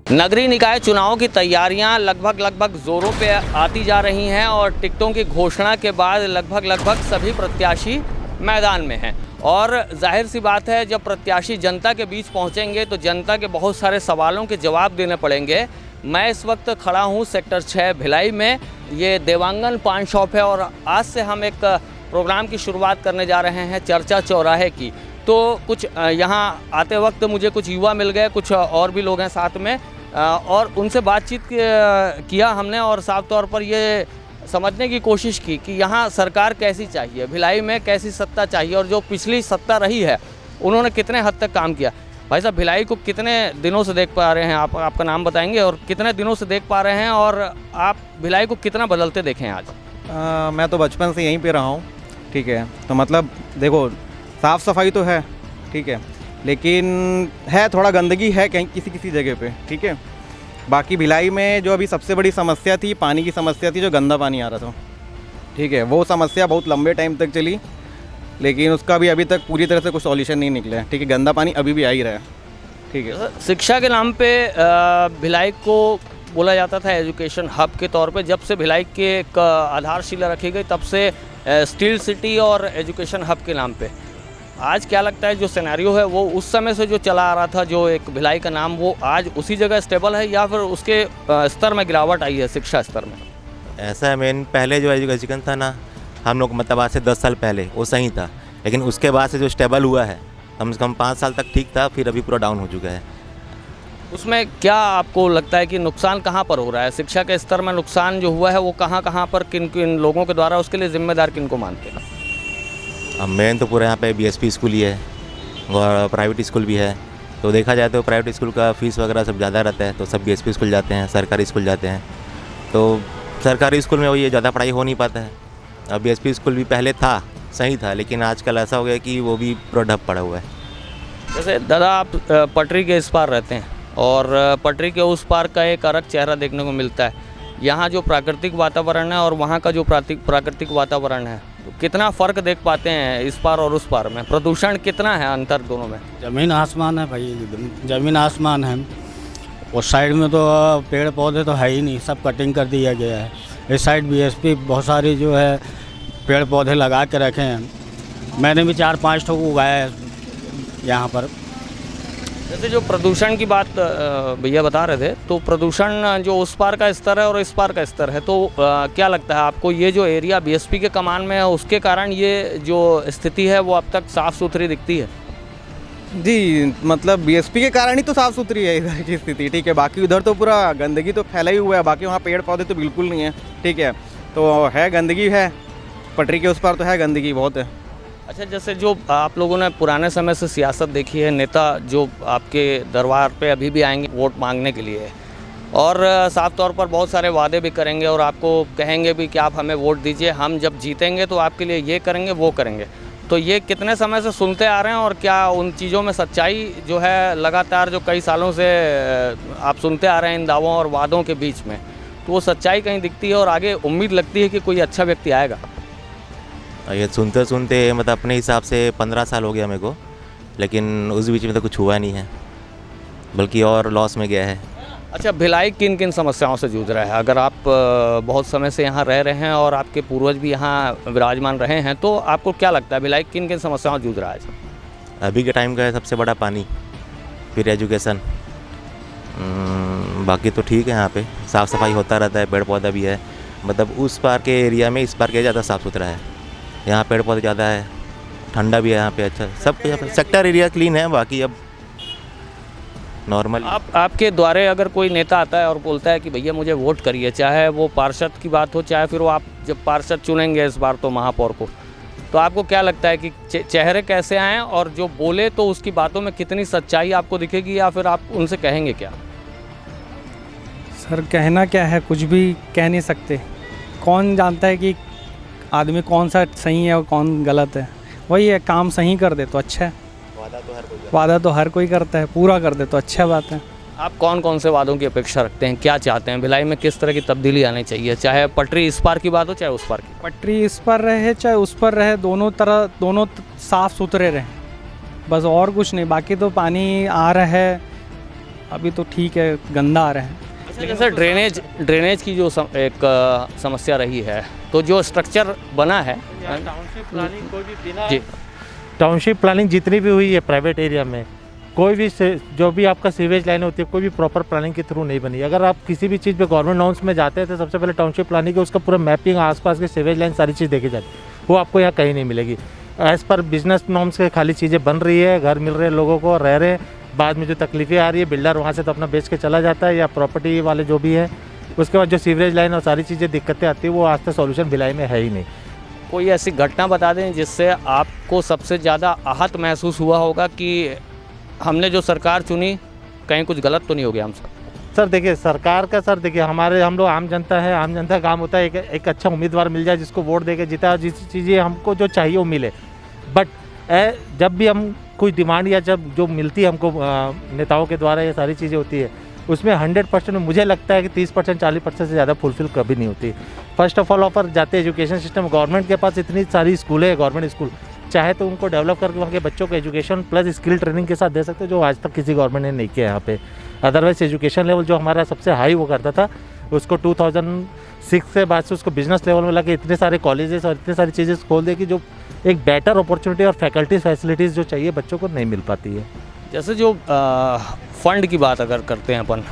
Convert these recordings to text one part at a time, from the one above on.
नगरीय निकाय चुनाव की तैयारियां लगभग जोरों पे आती जा रही हैं और टिकटों की घोषणा के बाद लगभग सभी प्रत्याशी मैदान में हैं। और जाहिर सी बात है, जब प्रत्याशी जनता के बीच पहुंचेंगे तो जनता के बहुत सारे सवालों के जवाब देने पड़ेंगे। मैं इस वक्त खड़ा हूं सेक्टर 6 भिलाई में। ये देवांगन पान शॉप है और आज से हम एक प्रोग्राम की शुरुआत करने जा रहे हैं चर्चा चौराहे की। तो कुछ यहाँ आते वक्त मुझे कुछ युवा मिल गए, कुछ और भी लोग हैं साथ में, और उनसे बातचीत किया हमने और साफ तौर पर ये समझने की कोशिश की कि यहाँ सरकार कैसी चाहिए, भिलाई में कैसी सत्ता चाहिए और जो पिछली सत्ता रही है उन्होंने कितने हद तक काम किया। भाई साहब, भिलाई को कितने दिनों से देख पा रहे हैं आप? आपका नाम बताएंगे और कितने दिनों से देख पा रहे हैं और आप भिलाई को कितना बदलते देखें आज? मैं तो बचपन से यहीं पे रहा हूँ, ठीक है। तो मतलब देखो, साफ़ सफाई तो है, ठीक है, लेकिन है थोड़ा गंदगी है कहीं किसी जगह पे, ठीक है। बाकी भिलाई में जो अभी सबसे बड़ी समस्या थी, पानी की समस्या थी, जो गंदा पानी आ रहा था, ठीक है। वो समस्या बहुत लंबे टाइम तक चली, लेकिन उसका भी अभी तक पूरी तरह से कुछ सॉल्यूशन नहीं निकला है, ठीक है। गंदा पानी अभी भी आ ही रहा है, ठीक है। शिक्षा के नाम पे भिलाई को बोला जाता था एजुकेशन हब के तौर पे। जब से भिलाई के एक आधारशिला रखी गई तब से स्टील सिटी और एजुकेशन हब के नाम पे। आज क्या लगता है जो सिनेरियो है वो उस समय से जो चला आ रहा था, जो एक भिलाई का नाम, वो आज उसी जगह स्टेबल है या फिर उसके स्तर में गिरावट आई है शिक्षा स्तर में? ऐसा है, मेन पहले जो एजुकेशन था ना, हम लोग मतलब आज से 10 साल पहले वो सही था, लेकिन उसके बाद से जो स्टेबल हुआ है कम से कम 5 साल तक ठीक था, फिर अभी पूरा डाउन हो चुका है। उसमें क्या आपको लगता है कि नुकसान कहाँ पर हो रहा है? शिक्षा के स्तर में नुकसान जो हुआ है वो कहाँ पर किन किन लोगों के द्वारा, उसके लिए जिम्मेदार किन को मानते हैं? अब मेन तो पूरा यहाँ पे बीएसपी स्कूल ही है और प्राइवेट स्कूल भी है। तो देखा जाए तो प्राइवेट स्कूल का फ़ीस वगैरह सब ज़्यादा रहता है, तो सब बीएसपी स्कूल जाते हैं, सरकारी स्कूल जाते हैं। तो सरकारी स्कूल में वो ये ज़्यादा पढ़ाई हो नहीं पाता है। अब बीएसपी स्कूल भी पहले था, सही था, लेकिन आजकल ऐसा हो गया कि वो भी पूरा ठप पड़ा हुआ है। जैसे दादा, आप पटरी के इस पार रहते हैं और पटरी के उस पार का एक अलग चेहरा देखने को मिलता है। यहाँ जो प्राकृतिक वातावरण है और वहाँ का जो प्राकृतिक वातावरण है, तो कितना फ़र्क देख पाते हैं इस पार और उस पार में? प्रदूषण कितना है अंतर दोनों में? ज़मीन आसमान है भाई, एकदम ज़मीन आसमान है। उस साइड में तो पेड़ पौधे तो है ही नहीं, सब कटिंग कर दिया गया है। इस साइड बीएसपी बहुत सारी जो है पेड़ पौधे लगा के रखे हैं। मैंने भी 4-5 ठो उगाया है यहाँ पर। जैसे जो प्रदूषण की बात भैया बता रहे थे, तो प्रदूषण जो उस पार का स्तर है और इस पार का स्तर है, तो क्या लगता है आपको, ये जो एरिया बीएसपी के कमान में है उसके कारण ये जो स्थिति है वो अब तक साफ़ सुथरी दिखती है? जी, मतलब बीएसपी के कारण ही तो साफ़ सुथरी है इधर की स्थिति, ठीक है। बाकी उधर तो पूरा गंदगी तो फैला ही हुआ है, बाकी वहाँ पेड़ पौधे तो बिल्कुल नहीं है, ठीक है। तो है, गंदगी है, पटरी के उस पार तो है, गंदगी बहुत है। अच्छा, जैसे जो आप लोगों ने पुराने समय से सियासत देखी है, नेता जो आपके दरबार पे अभी भी आएंगे वोट मांगने के लिए और साफ तौर पर बहुत सारे वादे भी करेंगे और आपको कहेंगे भी कि आप हमें वोट दीजिए, हम जब जीतेंगे तो आपके लिए ये करेंगे वो करेंगे। तो ये कितने समय से सुनते आ रहे हैं और क्या उन चीज़ों में सच्चाई जो है लगातार जो कई सालों से आप सुनते आ रहे हैं इन दावों और वादों के बीच में, तो वो सच्चाई कहीं दिखती है और आगे उम्मीद लगती है कि कोई अच्छा व्यक्ति आएगा? ये सुनते सुनते मतलब अपने हिसाब से 15 साल हो गया मेरे को, लेकिन उस बीच में तो कुछ हुआ नहीं है, बल्कि और लॉस में गया है। अच्छा, भिलाई किन किन समस्याओं से जूझ रहा है? अगर आप बहुत समय से यहाँ रह रहे हैं और आपके पूर्वज भी यहाँ विराजमान रहे हैं, तो आपको क्या लगता है भिलाई किन किन समस्याओं से जूझ रहा है? अभी के टाइम का है सबसे बड़ा पानी, फिर एजुकेशन, बाकी तो ठीक है। यहाँ पे साफ़ सफाई होता रहता है, पेड़ पौधा भी है। मतलब उस पार के एरिया में इस पार के ज़्यादा साफ़ सुथरा है, यहाँ पेड़ पौधे ज़्यादा है, ठंडा भी है यहाँ पे। अच्छा, सब सेक्टर एरिया क्लीन है, बाकी अब नॉर्मल। आपके द्वारे अगर कोई नेता आता है और बोलता है कि भैया मुझे वोट करिए, चाहे वो पार्षद की बात हो, चाहे फिर वो आप जब पार्षद चुनेंगे इस बार तो महापौर को, तो आपको क्या लगता है कि चेहरे कैसे आएँ और जो बोले तो उसकी बातों में कितनी सच्चाई आपको दिखेगी या फिर आप उनसे कहेंगे क्या? सर, कहना क्या है, कुछ भी कह नहीं सकते। कौन जानता है कि आदमी कौन सा सही है और कौन गलत है? वही है, काम सही कर दे तो अच्छा है। वादा तो हर कोई करता है, पूरा कर दे तो अच्छा बात है। आप कौन कौन से वादों की अपेक्षा रखते हैं? क्या चाहते हैं भिलाई में, किस तरह की तब्दीली आनी चाहिए? चाहे पटरी इस पार की बात हो चाहे उस पार की। पटरी इस पर रहे चाहे उस पर रहे, दोनों साफ़ सुथरे रहें, बस और कुछ नहीं। बाकी तो पानी आ रहा है, अभी तो ठीक है, गंदा आ रहा है। जैसे ड्रेनेज की जो एक समस्या रही है, तो जो स्ट्रक्चर बना है टाउनशिप प्लानिंग कोई भी बिना जी टाउनशिप प्लानिंग जितनी भी हुई है प्राइवेट एरिया में, कोई भी जो भी आपका सीवेज लाइन होती है कोई भी प्रॉपर प्लानिंग के थ्रू नहीं बनी। अगर आप किसी भी चीज़ पे गवर्नमेंट नॉर्म्स में जाते हैं तो सबसे पहले टाउनशिप प्लानिंग के उसका पूरा मैपिंग, आसपास के सीवेज लाइन सारी चीज़ देखी जाती है, वो आपको यहाँ कहीं नहीं मिलेगी। एज़ पर बिजनेस नॉर्म्स के खाली चीज़ें बन रही है, घर मिल रहे हैं लोगों को, रह रहे हैं, बाद में जो तकलीफें आ रही है बिल्डर वहाँ से तो अपना बेच के चला जाता है या प्रॉपर्टी वाले जो भी है, उसके बाद जो सीवरेज लाइन और सारी चीज़ें दिक्कतें आती है वो आज तक सॉल्यूशन भिलाई में है ही नहीं। कोई ऐसी घटना बता दें जिससे आपको सबसे ज़्यादा आहत महसूस हुआ होगा कि हमने जो सरकार चुनी कहीं कुछ गलत तो नहीं हो गया हमसे? सर देखिए सरकार का, सर देखिए हम लोग आम जनता है, आम जनता का काम होता है एक अच्छा उम्मीदवार मिल जाए जिसको वोट दे के जिता, जिस चीज़ें हमको जो चाहिए वो मिले। बट जब भी हम कोई डिमांड या जब जो मिलती है हमको नेताओं के द्वारा ये सारी चीज़ें होती है उसमें 100% में मुझे लगता है कि 30% 40% से ज़्यादा फुलफिल कभी नहीं होती। फर्स्ट ऑफ ऑल ऑफर जाते एजुकेशन सिस्टम, गवर्नमेंट के पास इतनी सारी स्कूल है, गवर्नमेंट स्कूल चाहे तो उनको डेवलप करके वहाँ के बच्चों को एजुकेशन प्लस स्किल ट्रेनिंग के साथ दे सकते हैं, जो आज तक किसी गवर्नमेंट ने नहीं किया यहाँ पे। अदरवाइज एजुकेशन लेवल जो हमारा सबसे हाई वो करता था उसको 2006 के बाद से उसको बिजनेस लेवल में लगे इतने सारे कॉलेजेस और इतनी सारी चीज़ें खोल दे कि जो एक बेटर अपॉर्चुनिटी और फैकल्टी फैसिलिटीज़ जो चाहिए बच्चों को नहीं मिल पाती है। जैसे जो फंड की बात अगर करते हैं अपन,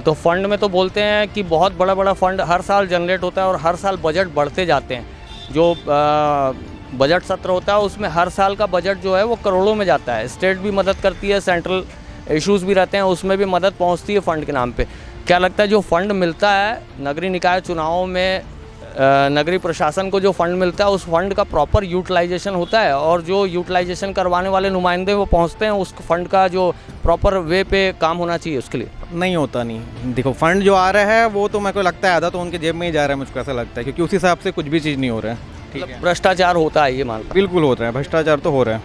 तो फंड में तो बोलते हैं कि बहुत बड़ा बड़ा फंड हर साल जनरेट होता है और हर साल बजट बढ़ते जाते हैं। जो बजट सत्र होता है उसमें हर साल का बजट जो है वो करोड़ों में जाता है। स्टेट भी मदद करती है, सेंट्रल इश्यूज़ भी रहते हैं, उसमें भी मदद पहुंचती है फंड के नाम पे। क्या लगता है जो फंड मिलता है नगरीय निकाय चुनावों में, नगरीय प्रशासन को जो फंड मिलता है उस फंड का प्रॉपर यूटिलाइजेशन होता है, और जो यूटिलाइजेशन करवाने वाले नुमाइंदे वो पहुंचते हैं उस फंड का जो प्रॉपर वे पे काम होना चाहिए उसके लिए? नहीं होता नहीं। देखो फंड जो आ रहा है वो तो मेरे को लगता है आधा तो उनके जेब में ही जा रहा है, मुझको ऐसा लगता है, क्योंकि उस हिसाब से कुछ भी चीज़ नहीं हो रहा है। ठीक है, भ्रष्टाचार होता है ये मान लो? बिल्कुल हो रहा है, भ्रष्टाचार तो हो रहा है।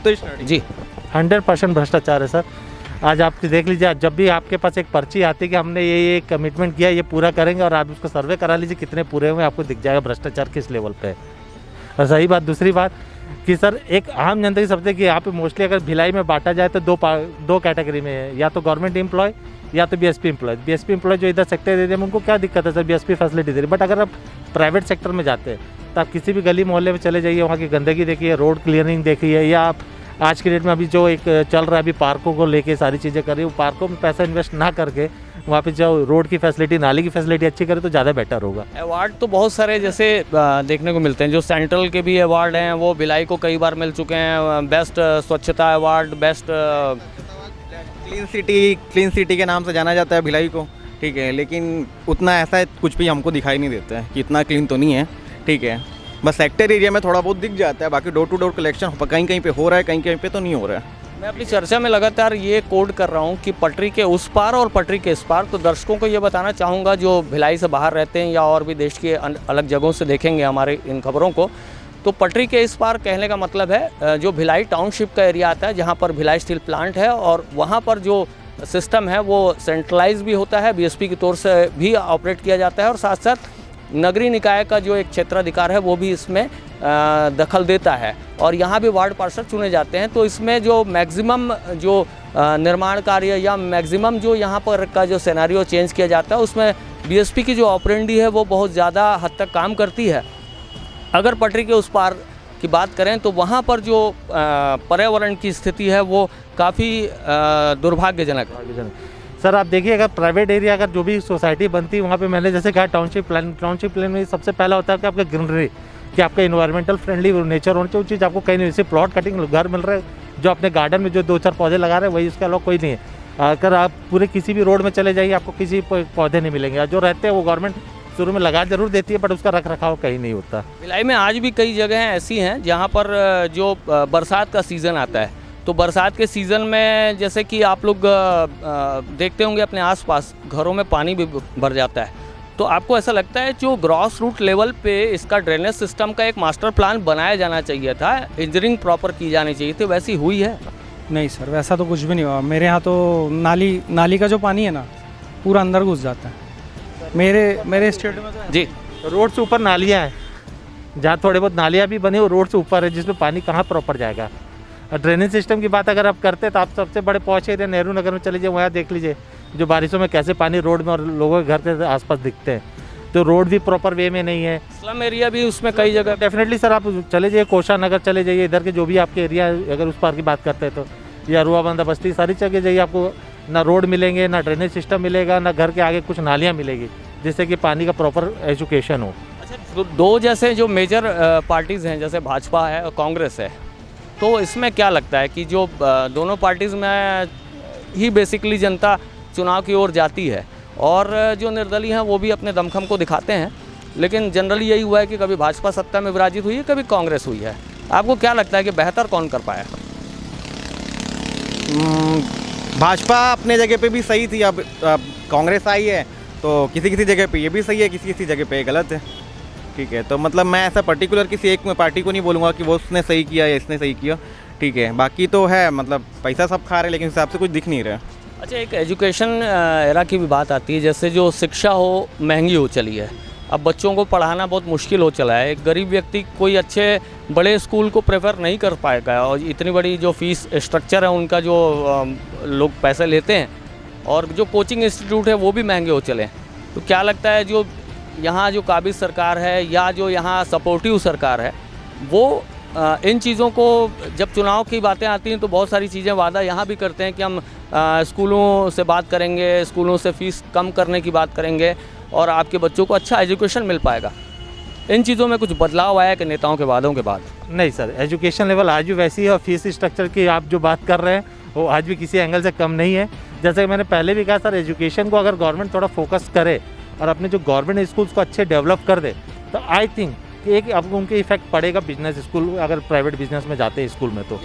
तो जी 100% भ्रष्टाचार है सर। आज आप देख लीजिए, जब भी आपके पास एक पर्ची आती है कि हमने ये कमिटमेंट किया, ये पूरा करेंगे, और आप उसको सर्वे करा लीजिए कितने पूरे हुए, आपको दिख जाएगा भ्रष्टाचार किस लेवल पे है। और सही बात, दूसरी बात कि सर एक आम जनता की समझते कि यहाँ पे मोस्टली अगर भिलाई में बांटा जाए तो दो कैटेगरी में है, या तो गवर्नमेंट एम्प्लॉय या तो बीएसपी एम्प्लॉय। बीएसपी एम्प्लॉय जो इधर सेक्टर दे रहे हैं उनको क्या दिक्कत है सर, बीएसपी फैसिलिटी दे रही है। बट अगर आप प्राइवेट सेक्टर में जाते हैं तो आप किसी भी गली मोहल्ले में चले जाइए, वहाँ की गंदगी देखिए, रोड क्लियरिंग देखिए, या आप आज की डेट में अभी जो एक चल रहा है अभी पार्कों को लेके सारी चीज़ें कर रही है, वो पार्कों में पैसा इन्वेस्ट ना करके वहाँ पे जो रोड की फैसिलिटी, नाली की फैसिलिटी अच्छी करे तो ज़्यादा बेटर होगा। अवार्ड तो बहुत सारे जैसे देखने को मिलते हैं, जो सेंट्रल के भी अवार्ड हैं वो भिलाई को कई बार मिल चुके हैं। बेस्ट स्वच्छता अवार्ड, बेस्ट क्लीन सिटी के नाम से जाना जाता है भिलाई को। ठीक है, लेकिन उतना ऐसा कुछ भी हमको दिखाई नहीं देता है कि इतना क्लीन तो नहीं है। ठीक है, बस सेक्टर एरिया में थोड़ा बहुत दिख जाता है, बाकी डोर टू डोर कलेक्शन कहीं कहीं पे हो रहा है, कहीं कहीं पे तो नहीं हो रहा है। मैं अपनी चर्चा में लगातार ये कोड कर रहा हूँ कि पटरी के उस पार और पटरी के इस पार। तो दर्शकों को ये बताना चाहूँगा जो भिलाई से बाहर रहते हैं या और भी देश के अलग जगहों से देखेंगे हमारे इन खबरों को, तो पटरी के इस पार कहने का मतलब है जो भिलाई टाउनशिप का एरिया आता है, जहाँ पर भिलाई स्टील प्लांट है, और वहाँ पर जो सिस्टम है वो सेंट्रलाइज भी होता है, बीएसपी की तौर से भी ऑपरेट किया जाता है, और साथ साथ नगरीय निकाय का जो एक क्षेत्राधिकार है वो भी इसमें दखल देता है, और यहाँ भी वार्ड पार्षद चुने जाते हैं। तो इसमें जो मैक्सिमम जो निर्माण कार्य या मैक्सिमम जो यहाँ पर का जो सिनेरियो चेंज किया जाता है उसमें बीएसपी की जो ऑपरेंडी है वो बहुत ज़्यादा हद तक काम करती है। अगर पटरी के उस पार की बात करें तो वहाँ पर जो पर्यावरण की स्थिति है वो काफ़ी दुर्भाग्यजनक है। सर आप देखिए, अगर प्राइवेट एरिया अगर जो भी सोसाइटी बनती है वहाँ पे मैंने जैसे कहा टाउनशिप प्लान में सबसे पहला होता है कि आपका ग्रीनरी, कि आपका इन्वायरमेंटल फ्रेंडली नेचर होना चाहिए। वो चीज़ आपको कहीं नहीं, जैसे प्लॉट कटिंग घर मिल रहा है, जो अपने गार्डन में जो 2-4 पौधे लगा रहे हैं वही, उसके अलावा कोई नहीं है। अगर आप पूरे किसी भी रोड में चले जाइए आपको किसी पौधे नहीं मिलेंगे, जो रहते हैं वो गवर्नमेंट शुरू में लगा जरूर देती है बट उसका रख रखाव कहीं नहीं होता। भिलाई में आज भी कई जगह ऐसी हैं जहाँ पर जो बरसात का सीज़न आता है, तो बरसात के सीज़न में जैसे कि आप लोग देखते होंगे अपने आसपास घरों में पानी भी भर जाता है। तो आपको ऐसा लगता है जो ग्रॉस रूट लेवल पे इसका ड्रेनेज सिस्टम का एक मास्टर प्लान बनाया जाना चाहिए था, इंजीनियरिंग प्रॉपर की जानी चाहिए थी, वैसी हुई है? नहीं सर, वैसा तो कुछ भी नहीं हुआ। मेरे यहाँ तो नाली का जो पानी है ना पूरा अंदर घुस जाता है। मेरे स्टेट में तो जी रोड से ऊपर नालियाँ हैं, जहाँ थोड़े बहुत नालियाँ भी बनी वो रोड से ऊपर है, जिसमें पानी कहाँ प्रॉपर जाएगा। और ड्रेनेज सिस्टम की बात अगर आप करते तो आप सबसे बड़े पहुँच एरिया नेहरू नगर में चले जाइए, वहाँ देख लीजिए जो बारिशों में कैसे पानी रोड में और लोगों के घर के आसपास दिखते हैं। तो रोड भी प्रॉपर वे में नहीं है। स्लम एरिया भी उसमें कई जगह। डेफिनेटली सर, आप चले जाइए कोशा नगर चले जाइए, इधर के जो भी आपके एरिया अगर उस पार की बात करते हैं तो, या रुआ बंदा बस्ती, सारी जगह जाइए आपको ना रोड मिलेंगे, ना ड्रेनेज सिस्टम मिलेगा, ना घर के आगे कुछ नालियाँ मिलेगी जिससे कि पानी का प्रॉपर एजुकेशन हो। अच्छा, तो दो जैसे जो मेजर पार्टीज़ हैं जैसे भाजपा है और कांग्रेस है, तो इसमें क्या लगता है कि जो दोनों पार्टीज़ में ही बेसिकली जनता चुनाव की ओर जाती है और जो निर्दलीय हैं वो भी अपने दमखम को दिखाते हैं, लेकिन जनरली यही हुआ है कि कभी भाजपा सत्ता में विराजित हुई है, कभी कांग्रेस हुई है। आपको क्या लगता है कि बेहतर कौन कर पाया? भाजपा अपने जगह पे भी सही थी, अब कांग्रेस आई है तो किसी किसी जगह पे ये भी सही है, किसी किसी जगह पे गलत है। ठीक है, तो मतलब मैं ऐसा पर्टिकुलर किसी एक पार्टी को नहीं बोलूँगा कि वो उसने सही किया या इसने सही किया। ठीक है, बाकी तो है मतलब पैसा सब खा रहे लेकिन हिसाब से कुछ दिख नहीं रहा। अच्छा, एक एजुकेशन एरा की भी बात आती है, जैसे जो शिक्षा हो महंगी हो चली है, अब बच्चों को पढ़ाना बहुत मुश्किल हो चला है। एक गरीब व्यक्ति कोई अच्छे बड़े स्कूल को प्रेफर नहीं कर पाएगा और इतनी बड़ी जो फीस स्ट्रक्चर है उनका, जो लोग पैसे लेते हैं, और जो कोचिंग इंस्टीट्यूट है वो भी महंगे हो चले हैं। तो क्या लगता है जो यहाँ जो काबिज सरकार है या जो यहाँ सपोर्टिव सरकार है वो इन चीज़ों को, जब चुनाव की बातें आती हैं तो बहुत सारी चीज़ें वादा यहाँ भी करते हैं कि हम स्कूलों से बात करेंगे, स्कूलों से फ़ीस कम करने की बात करेंगे और आपके बच्चों को अच्छा एजुकेशन मिल पाएगा। इन चीज़ों में कुछ बदलाव आया कि नेताओं के वादों के बाद? नहीं सर, एजुकेशन लेवल आज भी वैसी है और फीस स्ट्रक्चर की आप जो बात कर रहे हैं वो आज भी किसी एंगल से कम नहीं है। जैसे कि मैंने पहले भी कहा सर, एजुकेशन को अगर गवर्नमेंट थोड़ा फोकस करे और अपने जो गवर्नमेंट स्कूल्स को अच्छे डेवलप कर दे तो आई थिंक एक आपको उनके इफेक्ट पड़ेगा बिजनेस स्कूल, अगर प्राइवेट बिजनेस में जाते हैं स्कूल में तो।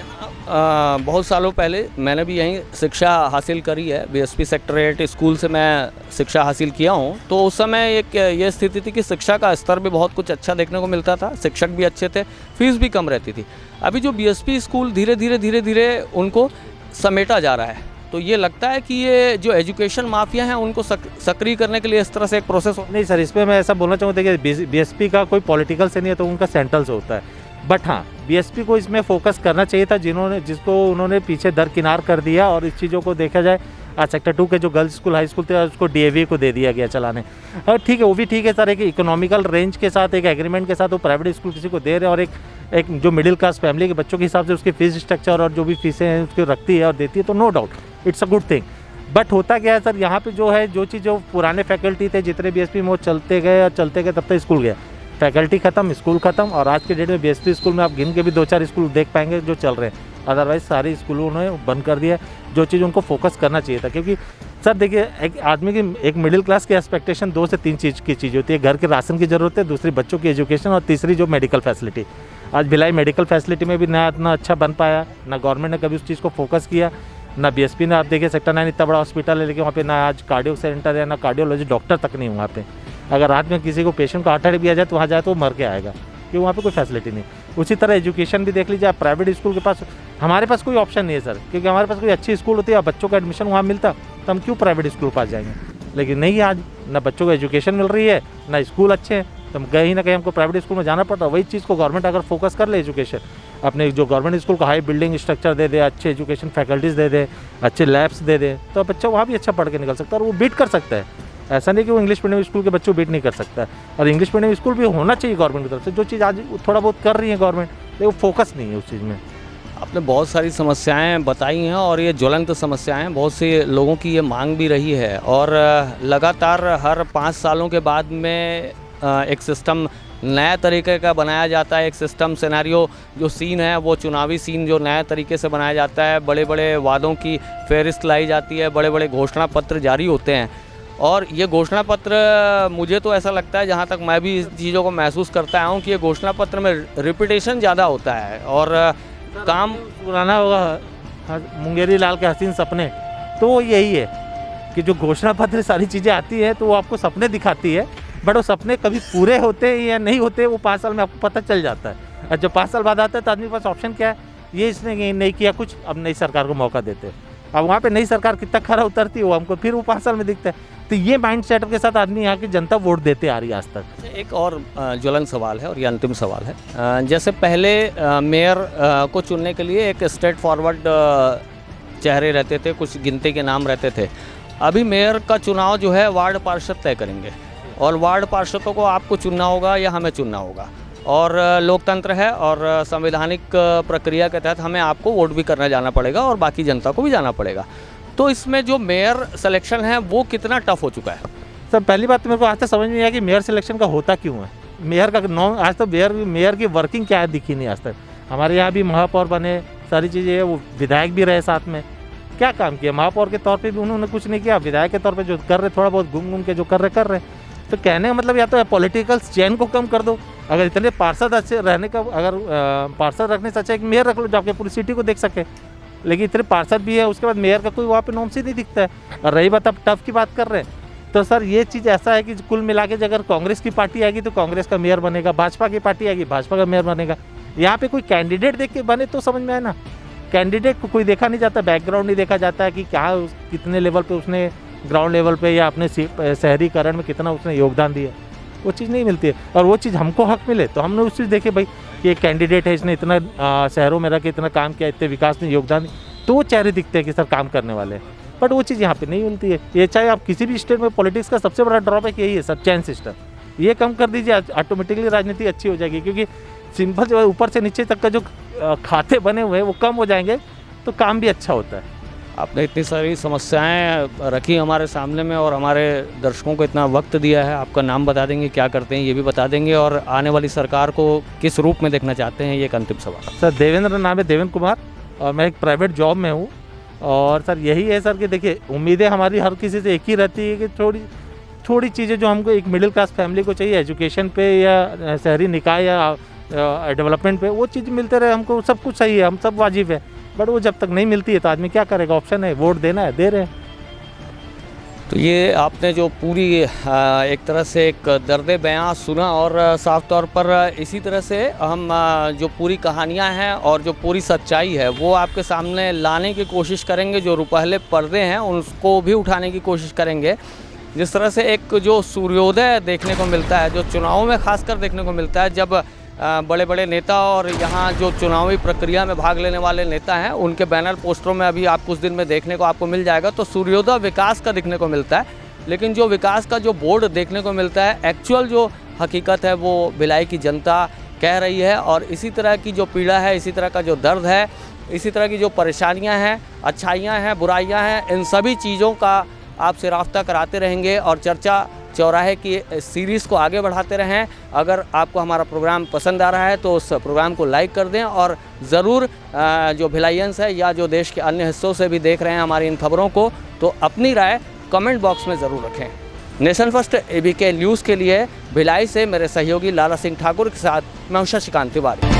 बहुत सालों पहले मैंने भी यहीं शिक्षा हासिल करी है, बीएसपी सेक्रेटरीट स्कूल से मैं शिक्षा हासिल किया हूँ। तो उस समय एक ये स्थिति थी कि शिक्षा का स्तर भी बहुत कुछ अच्छा देखने को मिलता था, शिक्षक भी अच्छे थे, फीस भी कम रहती थी। अभी जो बीएसपी स्कूल धीरे धीरे उनको समेटा जा रहा है, तो ये लगता है कि ये जो एजुकेशन माफिया हैं उनको सक्रिय करने के लिए इस तरह से एक प्रोसेस हो? नहीं सर, इस पर मैं ऐसा बोलना चाहूँगा, देखिए बीएसपी का कोई पॉलिटिकल से नहीं है तो उनका सेंट्रल से होता है। बट हाँ, बीएसपी को इसमें फोकस करना चाहिए था, जिसको उन्होंने पीछे दरकिनार कर दिया। और इस चीज़ों को देखा जाए, आज सेक्टर 2 के जो गर्ल्स स्कूल हाई स्कूल थे उसको डीएवी को दे दिया गया चलाने। और ठीक है, वो भी ठीक है सर, एक इकोनॉमिकल रेंज के साथ, एक एग्रीमेंट के साथ वो प्राइवेट स्कूल किसी को दे रहे हैं और एक जो मिडिल क्लास फैमिली के बच्चों के हिसाब से उसकी फीस स्ट्रक्चर और जो भी फीसें हैं उसको रखती है और देती है, तो no doubt it's a good thing. But होता क्या है सर, यहाँ पे जो है जो चीज़ जो पुराने फैकल्टी थे जितने बीएसपी में वो चलते गए तब तक स्कूल गया, फैकल्टी खत्म, स्कूल खत्म। और आज के डेट में बीएसपी स्कूल में आप गिन के भी 2-4 स्कूल देख पाएंगे जो चल रहे हैं, अदरवाइज सारे स्कूलों उन्होंने बंद कर दिया। जो चीज़ उनको फोकस करना चाहिए था, क्योंकि सर देखिए, एक आदमी की, एक मिडिल क्लास की एक्सपेक्टेशन 2 से 3 चीज़ की चीज़ होती है। घर के राशन की ज़रूरत है, दूसरी बच्चों की एजुकेशन और तीसरी जो मेडिकल फैसिलिटी। आज भिलाई मेडिकल फैसिलिटी में भी ना इतना अच्छा बन पाया, ना गवर्नमेंट ने कभी उस चीज़ को फोकस किया, ना बीएसपी ने। आप देखिए सेक्टर 9 इतना बड़ा हॉस्पिटल है लेकिन वहाँ पे ना आज कार्डियो सेंटर है, ना कार्डियोलॉजी डॉक्टर तक नहीं वहाँ पे। अगर रात में किसी को पेशेंट को हार्ट अटैक भी आ जाए तो वहाँ जाए तो वो मर के आएगा, क्योंकि वहाँ पे कोई फैसिलिटी नहीं। उसी तरह एजुकेशन भी देख लीजिए आप, प्राइवेट स्कूल के पास, हमारे पास कोई ऑप्शन नहीं है सर, क्योंकि हमारे पास कोई अच्छी स्कूल होती है, बच्चों का एडमिशन वहाँ मिलता तो हम क्यों प्राइवेट स्कूल के पास जाएंगे। लेकिन नहीं, आज ना बच्चों को एजुकेशन मिल रही है, ना स्कूल अच्छे हैं, तो हम कहीं ना कहीं हमको प्राइवेट स्कूल में जाना पड़ता है। वही चीज़ को गवर्नमेंट अगर फोकस कर ले एजुकेशन, अपने जो गवर्नमेंट स्कूल को हाई बिल्डिंग स्ट्रक्चर दे दे, अच्छे एजुकेशन फैकल्टीज़ दे दे, अच्छे लैब्स दे दे, तो बच्चा वहाँ भी अच्छा पढ़ के निकल सकता है और वो बीट कर सकता है। ऐसा नहीं कि वो इंग्लिश मीडियम स्कूल के बच्चों को बीट नहीं कर सकता है। और इंग्लिश मीडियम स्कूल भी होना चाहिए गवर्नमेंट की तरफ से, जो चीज़ आज थोड़ा बहुत कर रही है गवर्नमेंट, लेकिन वो फोकस नहीं है उस चीज़ में। आपने बहुत सारी समस्याएं बताई हैं और ये ज्वलंत समस्याएं, बहुत से लोगों की ये मांग भी रही है और लगातार हर 5 सालों के बाद में एक सिस्टम नया तरीके का बनाया जाता है। एक सिस्टम सिनेरियो जो सीन है वो चुनावी सीन जो नया तरीके से बनाया जाता है, बड़े बड़े वादों की फहरिस्त लाई जाती है, बड़े बड़े घोषणा पत्र जारी होते हैं। और ये घोषणा पत्र, मुझे तो ऐसा लगता है, जहाँ तक मैं भी इस चीज़ों को महसूस करता आया हूँ कि ये घोषणा पत्र में रिपीटेशन ज़्यादा होता है और काम पुराना होगा मुंगेरी लाल के हसीन सपने, तो वो यही है कि जो घोषणा पत्र सारी चीज़ें आती है तो वो आपको सपने दिखाती है, बट वो सपने कभी पूरे होते हैं या नहीं होते वो 5 साल में आपको पता चल जाता है। और जब 5 साल बाद आता है तो आदमी के पास ऑप्शन क्या है, ये इसने नहीं किया कुछ, अब नई सरकार को मौका देते हैं। अब वहाँ पे नई सरकार कितना खरा उतरती है वो हमको फिर वो 5 साल में दिखता है। तो ये माइंड सेटअप के साथ आदमी यहाँ की जनता वोट देते आ रही है आज तक। एक और ज्वलन सवाल है और ये अंतिम सवाल है। जैसे पहले मेयर को चुनने के लिए एक स्ट्रेट फॉरवर्ड चेहरे रहते थे, कुछ गिनती के नाम रहते थे। अभी मेयर का चुनाव जो है वार्ड पार्षद तय करेंगे और वार्ड पार्षदों को आपको चुनना होगा या हमें चुनना होगा, और लोकतंत्र है और संवैधानिक प्रक्रिया के तहत हमें आपको वोट भी करने जाना पड़ेगा और बाकी जनता को भी जाना पड़ेगा। तो इसमें जो मेयर सिलेक्शन है वो कितना टफ हो चुका है? सर पहली बात तो मेरे को आज तक समझ में नहीं आया कि मेयर सिलेक्शन का होता क्यों है। मेयर का नॉन आज तक मेयर की वर्किंग क्या है दिखी नहीं आज तक। हमारे यहाँ भी महापौर बने, सारी चीज़ें है, वो विधायक भी रहे साथ में, क्या काम किया? महापौर के तौर पे भी उन्होंने कुछ नहीं किया, विधायक के तौर पे जो कर रहे थोड़ा बहुत घूम के जो कर रहे। तो कहने का मतलब या तो पॉलिटिकल चेन को कम कर दो। अगर इतने पार्षद अच्छे रहने का, अगर पार्षद रखने से अच्छा एक मेयर रख लो जाके पूरी सिटी को देख सके। लेकिन इतने पार्षद भी है, उसके बाद मेयर का कोई वहाँ पे नाम से नहीं दिखता है। और रही बात अब टफ की बात कर रहे हैं, तो सर ये चीज़ ऐसा है कि कुल मिला के अगर कांग्रेस की पार्टी आएगी तो कांग्रेस का मेयर बनेगा, भाजपा की पार्टी आएगी भाजपा का मेयर बनेगा। यहाँ पे कोई कैंडिडेट देख के बने तो समझ में आए ना। कैंडिडेट को कोई देखा नहीं जाता, बैकग्राउंड नहीं देखा जाता है कि क्या कितने लेवल पे उसने ग्राउंड लेवल पे या अपने शहरीकरण में कितना उसने योगदान दिया, वो चीज़ नहीं मिलती है। और वो चीज़ हमको हक मिले तो हमने उस चीज़ देखे भाई कि एक कैंडिडेट है, इसने इतना शहरों में रह के इतना काम किया, इतने विकास में योगदान दिया, तो वो चेहरे दिखते हैं कि सर काम करने वाले हैं। बट वो चीज़ यहाँ पे नहीं मिलती है। ये चाहे आप किसी भी स्टेट में, पॉलिटिक्स का सबसे बड़ा ड्रॉबैक यही है सर, चैन सिस्टम। ये कम कर दीजिए, ऑटोमेटिकली राजनीति अच्छी हो जाएगी। क्योंकि सिंपल जो है ऊपर से नीचे तक का जो खाते बने हुए हैं वो कम हो जाएंगे तो काम भी अच्छा होता है। आपने इतनी सारी समस्याएं रखी हमारे सामने में और हमारे दर्शकों को इतना वक्त दिया है। आपका नाम बता देंगे, क्या करते हैं ये भी बता देंगे, और आने वाली सरकार को किस रूप में देखना चाहते हैं, ये एक अंतिम सवाल। सर देवेंद्र नाम है, देवेंद्र कुमार, और मैं एक प्राइवेट जॉब में हूँ। और सर यही है सर कि देखिए उम्मीदें हमारी हर किसी से एक ही रहती है कि थोड़ी चीज़ें जो हमको एक मिडिल क्लास फैमिली को चाहिए, एजुकेशन पे या शहरी निकाय या डेवलपमेंट पे, वो चीज़ मिलते रहे हमको, सब कुछ सही है, हम सब वाजिब है। बट वो जब तक नहीं मिलती है तो आदमी क्या करेगा? ऑप्शन है, वोट देना है, दे रहे हैं। तो ये आपने जो पूरी एक तरह से एक दर्द बयां सुना, और साफ तौर पर इसी तरह से हम जो पूरी कहानियां हैं और जो पूरी सच्चाई है वो आपके सामने लाने की कोशिश करेंगे। जो रुपहले पर्दे हैं उनको भी उठाने की कोशिश करेंगे। जिस तरह से एक जो सूर्योदय देखने को मिलता है, जो चुनाव में खासकर देखने को मिलता है, जब बड़े बड़े नेता और यहाँ जो चुनावी प्रक्रिया में भाग लेने वाले नेता हैं उनके बैनर पोस्टरों में अभी आप कुछ दिन में देखने को आपको मिल जाएगा, तो सूर्योदय विकास का दिखने को मिलता है। लेकिन जो विकास का जो बोर्ड देखने को मिलता है, एक्चुअल जो हकीकत है वो भिलाई की जनता कह रही है। और इसी तरह की जो पीड़ा है, इसी तरह का जो दर्द है, इसी तरह की जो परेशानियाँ हैं, अच्छाइयाँ हैं, बुराइयाँ हैं, इन सभी चीज़ों का आपसे राब्ता कराते रहेंगे और चर्चा चौराहे की सीरीज़ को आगे बढ़ाते रहें। अगर आपको हमारा प्रोग्राम पसंद आ रहा है तो उस प्रोग्राम को लाइक कर दें, और ज़रूर जो भिलाइयंस है या जो देश के अन्य हिस्सों से भी देख रहे हैं हमारी इन खबरों को, तो अपनी राय कमेंट बॉक्स में ज़रूर रखें। नेशन फर्स्ट ABK न्यूज़ के लिए भिलाई से मेरे सहयोगी लाला सिंह ठाकुर के साथ मैं हूं शशिकांत तिवारी।